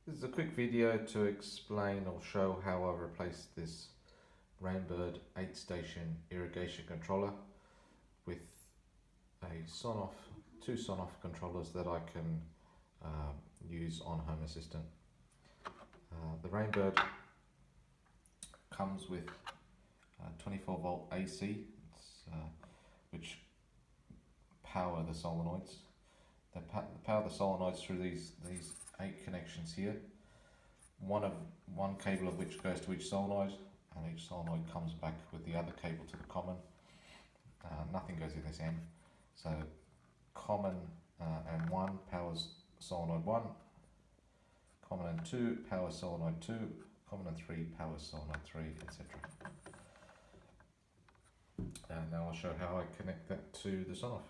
This is a quick video to explain or show how I replaced this Rainbird 8-station irrigation controller with a sonoff, two sonoff controllers that I can use on Home Assistant. The Rainbird comes with 24 volt AC, which power the solenoids. They power the solenoids through these 8 connections here. One cable of which goes to each solenoid, and each solenoid comes back with the other cable to the common. Nothing goes in this end. So common and 1 powers solenoid 1, common and 2 powers solenoid 2, common and 3 powers solenoid 3, etc. And now I'll show how I connect that to the sonoff.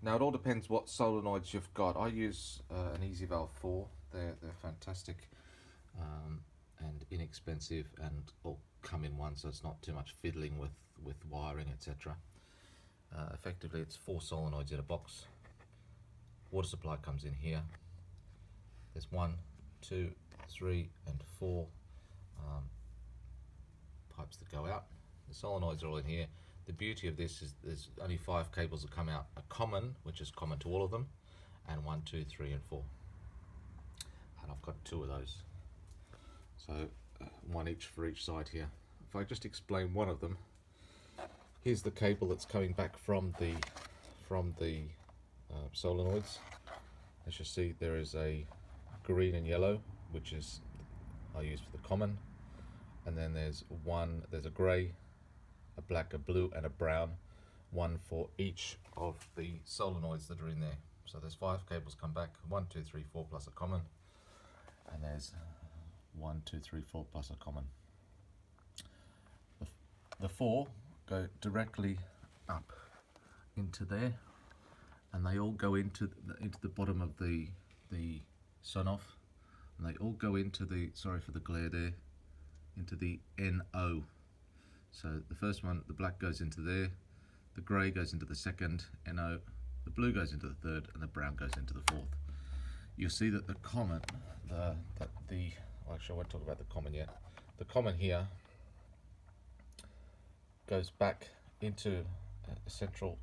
Now it all depends what solenoids you've got. I use an Easy Valve 4. They're fantastic and inexpensive, and all come in one, so it's not too much fiddling with wiring, etc. Effectively, it's 4 solenoids in a box. Water supply comes in here. There's 1, 2, 3, and 4 pipes that go out. The solenoids are all in here. The beauty of this is there's only 5 cables that come out. A common, which is common to all of them, and 1, 2, 3, and 4. And I've got 2 of those. So 1 each for each side here. If I just explain one of them, here's the cable that's coming back from the solenoids. As you see, there is a green and yellow, which is I use for the common, and then there's a grey, a black, a blue, and a brown, one for each of the solenoids that are in there. So there's 5 cables come back, 1, 2, 3, 4 plus a common, and there's 1, 2, 3, 4 plus a common. The 4 go directly up into there, and they all go into the bottom of the sonoff, and they all go into the, sorry for the glare there, into the NO. So the first one, the black goes into there, the grey goes into the second NO, the blue goes into the third, and the brown goes into the fourth. You'll see that the common, actually I won't talk about the common yet. The common here goes back into a central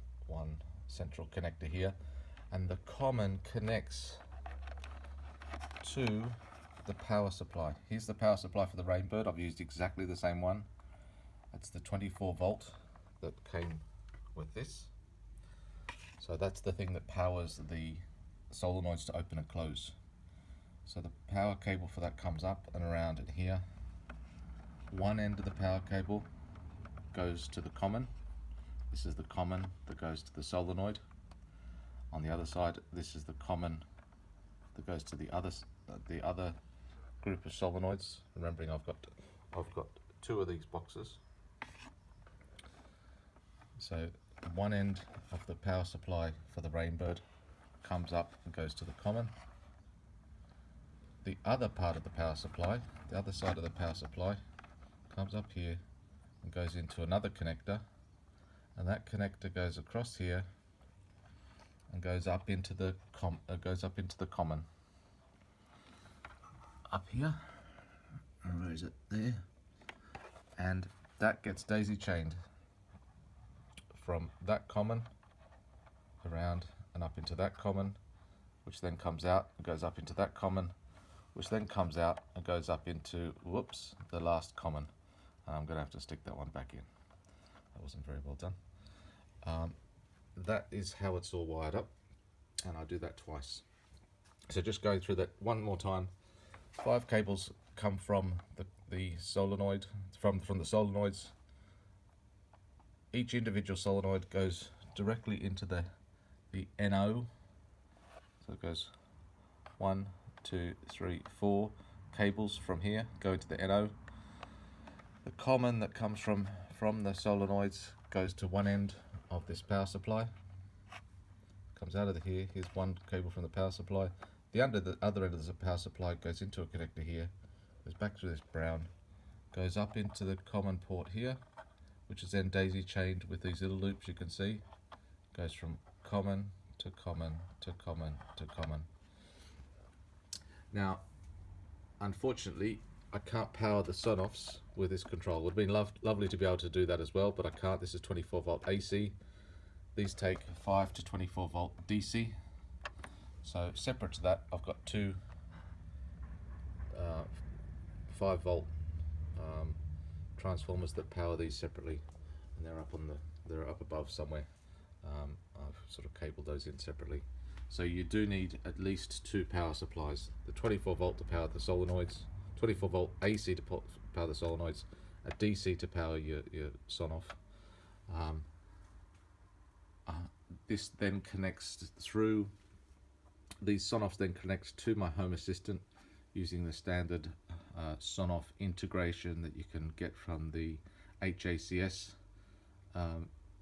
connector here, and the common connects to the power supply. Here's the power supply for the Rainbird. I've used exactly the same one. It's the 24 volt that came with this. So that's the thing that powers the solenoids to open and close. So the power cable for that comes up and around in here. One end of the power cable goes to the common. This is the common that goes to the solenoid. On the other side, this is the common that goes to the other group of solenoids. Remembering I've got 2 of these boxes. So one end of the power supply for the Rainbird comes up and goes to the common. The other part of the power supply, the other side of the power supply, comes up here and goes into another connector, and that connector goes across here and goes up into the common. Up here, where is it? There, and that gets daisy chained from that common around and up into that common, which then comes out and goes up into that common, which then comes out and goes up into, the last common. And I'm going to have to stick that one back in. That wasn't very well done. That is how it's all wired up, and I do that twice. So just going through that one more time. 5 cables come from the solenoid, from the solenoids. Each individual solenoid goes directly into the NO. So it goes 1, 2, 3, 4 cables from here go into the NO. The common that comes from the solenoids goes to one end of this power supply. Comes out of here. Here's one cable from the power supply. The other end of the power supply goes into a connector here, goes back through this brown, goes up into the common port here, which is then daisy chained with these little loops you can see. Goes from common to common to common to common. Now, unfortunately, I can't power the sonoffs with this control. It would have been lovely to be able to do that as well, but I can't. This is 24 volt AC. These take 5 to 24 volt DC. So separate to that, I've got two 5 volt transformers that power these separately, and they're up above somewhere. I've sort of cabled those in separately. So you do need at least two power supplies: the 24 volt to power the solenoids, 24 volt AC to power the solenoids, a DC to power your sonoff. This then connects through these sonoffs, then connects to my Home Assistant using the standard sonoff integration that you can get from the HACS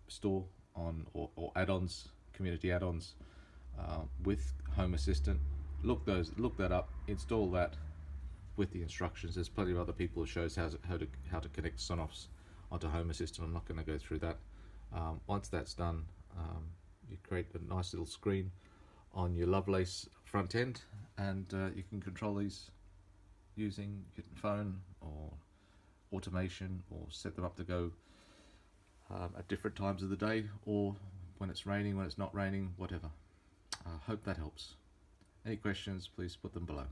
store or add-ons, community add-ons with Home Assistant. Look that up, install that with the instructions. There's plenty of other people who shows how to connect sonoffs onto Home Assistant. I'm not going to go through that. Once that's done, you create a nice little screen on your Lovelace front end, and you can control these using your phone or automation, or set them up to go at different times of the day, or when it's raining, when it's not raining, whatever. Hope that helps. Any questions, please put them below.